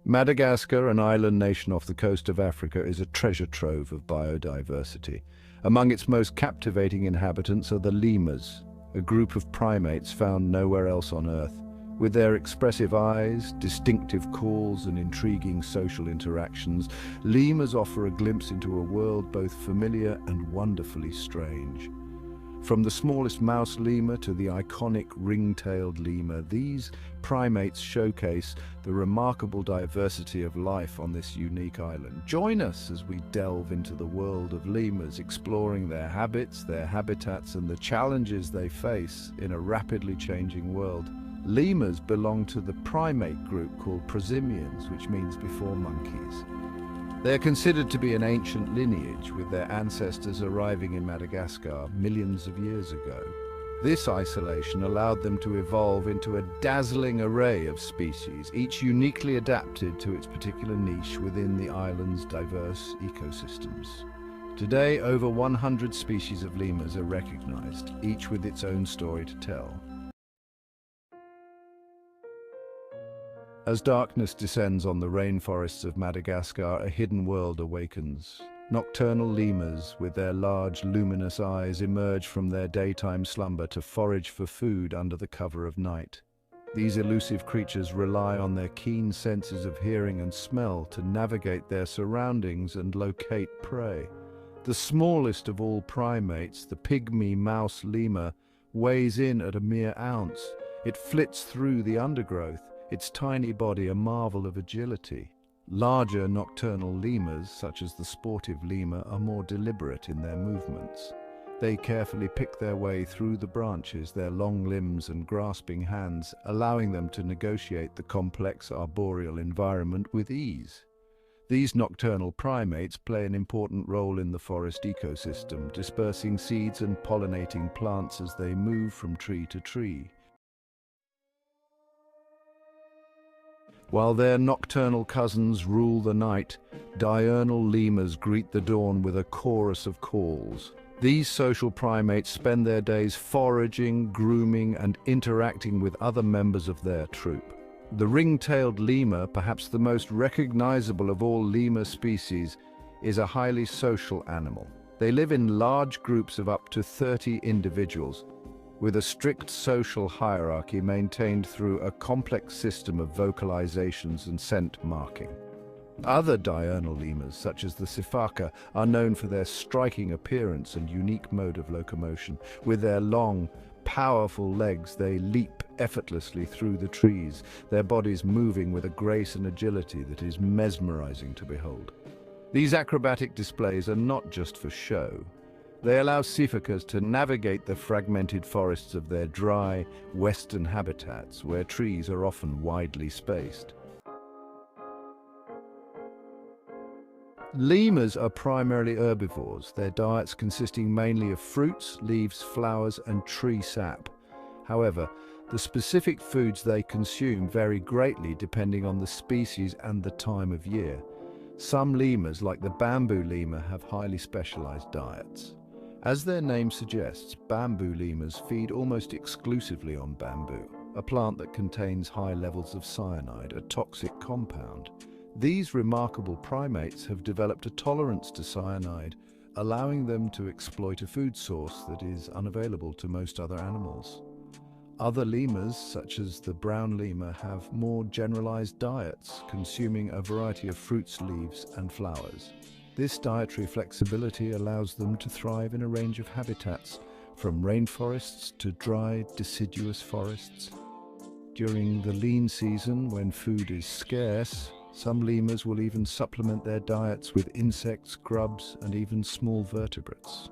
Madagascar, an island nation off the coast of Africa, is a treasure trove of biodiversity. Among its most captivating inhabitants are the lemurs, a group of primates found nowhere else on Earth. With their expressive eyes, distinctive calls, and intriguing social interactions, lemurs offer a glimpse into a world both familiar and wonderfully strange. From the smallest mouse lemur to the iconic ring-tailed lemur, these primates showcase the remarkable diversity of life on this unique island. Join us as we delve into the world of lemurs, exploring their habits, their habitats, and the challenges they face in a rapidly changing world. Lemurs belong to the primate group called prosimians, which means before monkeys. They are considered to be an ancient lineage, with their ancestors arriving in Madagascar millions of years ago. This isolation allowed them to evolve into a dazzling array of species, each uniquely adapted to its particular niche within the island's diverse ecosystems. Today, over 100 species of lemurs are recognized, each with its own story to tell. As darkness descends on the rainforests of Madagascar, a hidden world awakens. Nocturnal lemurs, with their large, luminous eyes, emerge from their daytime slumber to forage for food under the cover of night. These elusive creatures rely on their keen senses of hearing and smell to navigate their surroundings and locate prey. The smallest of all primates, the pygmy mouse lemur, weighs in at a mere ounce. It flits through the undergrowth, its tiny body a marvel of agility. Larger nocturnal lemurs, such as the sportive lemur, are more deliberate in their movements. They carefully pick their way through the branches, their long limbs and grasping hands, allowing them to negotiate the complex arboreal environment with ease. These nocturnal primates play an important role in the forest ecosystem, dispersing seeds and pollinating plants as they move from tree to tree. While their nocturnal cousins rule the night, diurnal lemurs greet the dawn with a chorus of calls. These social primates spend their days foraging, grooming, and interacting with other members of their troop. The ring-tailed lemur, perhaps the most recognizable of all lemur species, is a highly social animal. They live in large groups of up to 30 individuals, with a strict social hierarchy maintained through a complex system of vocalizations and scent marking. Other diurnal lemurs, such as the sifaka, are known for their striking appearance and unique mode of locomotion. With their long, powerful legs, they leap effortlessly through the trees, their bodies moving with a grace and agility that is mesmerizing to behold. These acrobatic displays are not just for show. They allow sifakas to navigate the fragmented forests of their dry, western habitats, where trees are often widely spaced. Lemurs are primarily herbivores, their diets consisting mainly of fruits, leaves, flowers, and tree sap. However, the specific foods they consume vary greatly depending on the species and the time of year. Some lemurs, like the bamboo lemur, have highly specialized diets. As their name suggests, bamboo lemurs feed almost exclusively on bamboo, a plant that contains high levels of cyanide, a toxic compound. These remarkable primates have developed a tolerance to cyanide, allowing them to exploit a food source that is unavailable to most other animals. Other lemurs, such as the brown lemur, have more generalized diets, consuming a variety of fruits, leaves, and flowers. This dietary flexibility allows them to thrive in a range of habitats, from rainforests to dry, deciduous forests. During the lean season, when food is scarce, some lemurs will even supplement their diets with insects, grubs, and even small vertebrates.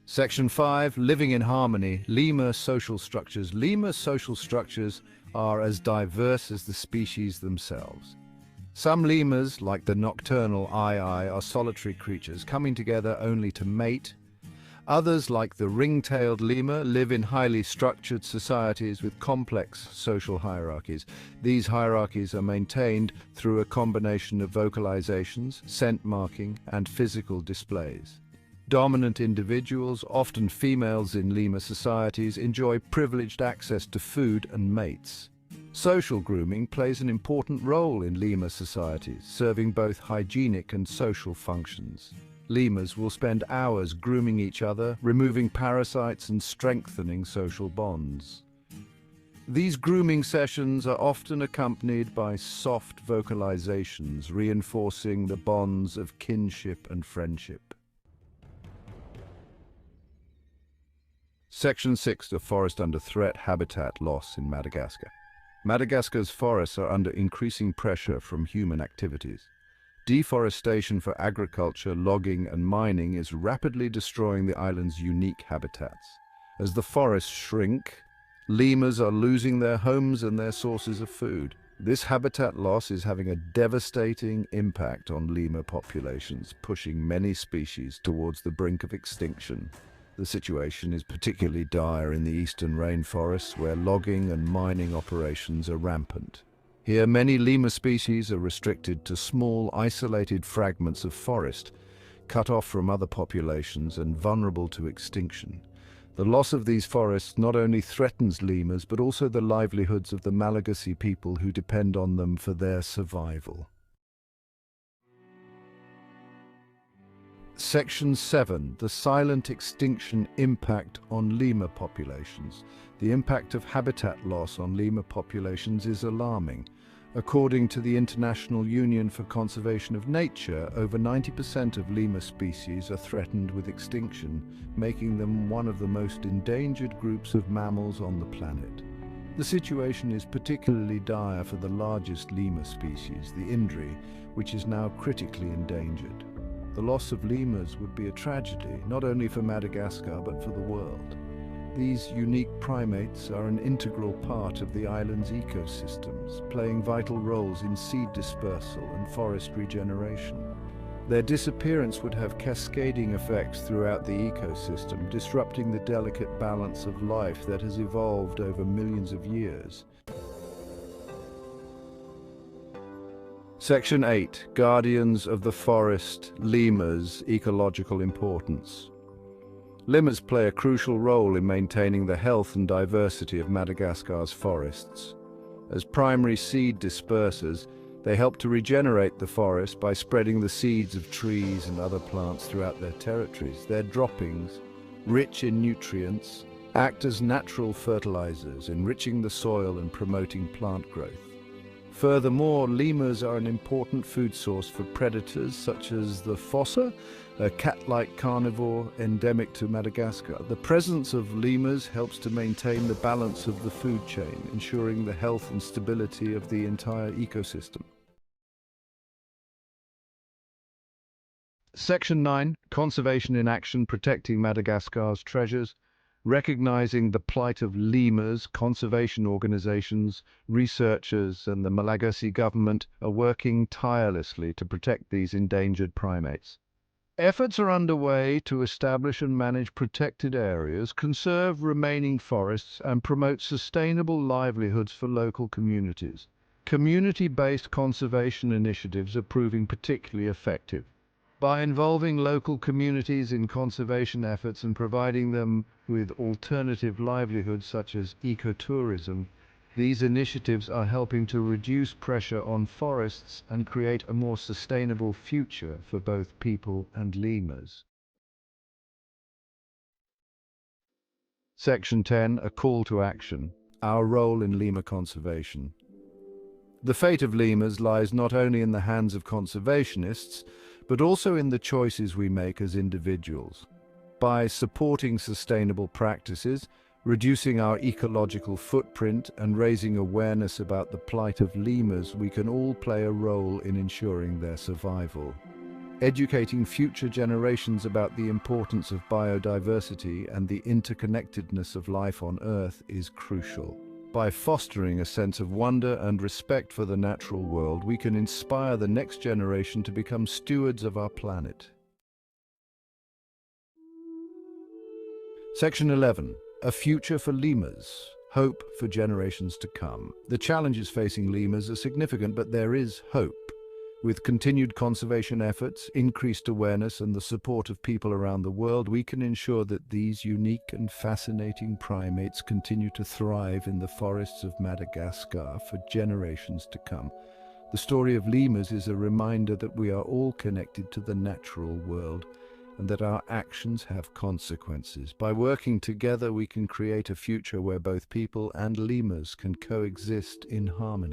Section 5. Living in harmony. Lemur social structures. Lemur social structures are as diverse as the species themselves. Some lemurs, like the nocturnal ii, are solitary creatures, coming together only to mate. Others, like the ring-tailed lemur, live in highly structured societies with complex social hierarchies. These hierarchies are maintained through a combination of vocalizations, scent marking, and physical displays. Dominant individuals, often females in lemur societies, enjoy privileged access to food and mates. Social grooming plays an important role in lemur societies, serving both hygienic and social functions. Lemurs will spend hours grooming each other, removing parasites and strengthening social bonds. These grooming sessions are often accompanied by soft vocalizations, reinforcing the bonds of kinship and friendship. Section 6 of Forest Under Threat: Habitat Loss in Madagascar. Madagascar's forests are under increasing pressure from human activities. Deforestation for agriculture, logging and mining is rapidly destroying the island's unique habitats. As the forests shrink, lemurs are losing their homes and their sources of food. This habitat loss is having a devastating impact on lemur populations, pushing many species towards the brink of extinction. The situation is particularly dire in the eastern rainforests, where logging and mining operations are rampant. Here, many lemur species are restricted to small, isolated fragments of forest, cut off from other populations and vulnerable to extinction. The loss of these forests not only threatens lemurs, but also the livelihoods of the Malagasy people who depend on them for their survival. Section 7. The silent extinction impact on lemur populations. The impact of habitat loss on lemur populations is alarming. According to the International Union for Conservation of Nature, over 90% of lemur species are threatened with extinction, making them one of the most endangered groups of mammals on the planet. The situation is particularly dire for the largest lemur species, the Indri, which is now critically endangered. The loss of lemurs would be a tragedy, not only for Madagascar but for the world. These unique primates are an integral part of the island's ecosystems, playing vital roles in seed dispersal and forest regeneration. Their disappearance would have cascading effects throughout the ecosystem, disrupting the delicate balance of life that has evolved over millions of years. Section 8. Guardians of the Forest: Lemurs, Ecological Importance. Lemurs play a crucial role in maintaining the health and diversity of Madagascar's forests. As primary seed dispersers, they help to regenerate the forest by spreading the seeds of trees and other plants throughout their territories. Their droppings, rich in nutrients, act as natural fertilizers, enriching the soil and promoting plant growth. Furthermore, lemurs are an important food source for predators such as the fossa, a cat-like carnivore endemic to Madagascar. The presence of lemurs helps to maintain the balance of the food chain, ensuring the health and stability of the entire ecosystem. Section 9. Conservation in Action: Protecting Madagascar's Treasures. Recognizing the plight of lemurs, conservation organizations, researchers and the Malagasy government are working tirelessly to protect these endangered primates. Efforts are underway to establish and manage protected areas, conserve remaining forests and promote sustainable livelihoods for local communities. Community-based conservation initiatives are proving particularly effective. By involving local communities in conservation efforts and providing them with alternative livelihoods such as ecotourism, these initiatives are helping to reduce pressure on forests and create a more sustainable future for both people and lemurs. Section 10. A Call to Action: Our Role in Lemur Conservation. The fate of lemurs lies not only in the hands of conservationists, but also in the choices we make as individuals. By supporting sustainable practices, reducing our ecological footprint, and raising awareness about the plight of lemurs, we can all play a role in ensuring their survival. Educating future generations about the importance of biodiversity and the interconnectedness of life on Earth is crucial. By fostering a sense of wonder and respect for the natural world, we can inspire the next generation to become stewards of our planet. Section 11. A Future for Lemurs: Hope for Generations to Come. The challenges facing lemurs are significant, but there is hope. With continued conservation efforts, increased awareness, and the support of people around the world, we can ensure that these unique and fascinating primates continue to thrive in the forests of Madagascar for generations to come. The story of lemurs is a reminder that we are all connected to the natural world and that our actions have consequences. By working together, we can create a future where both people and lemurs can coexist in harmony.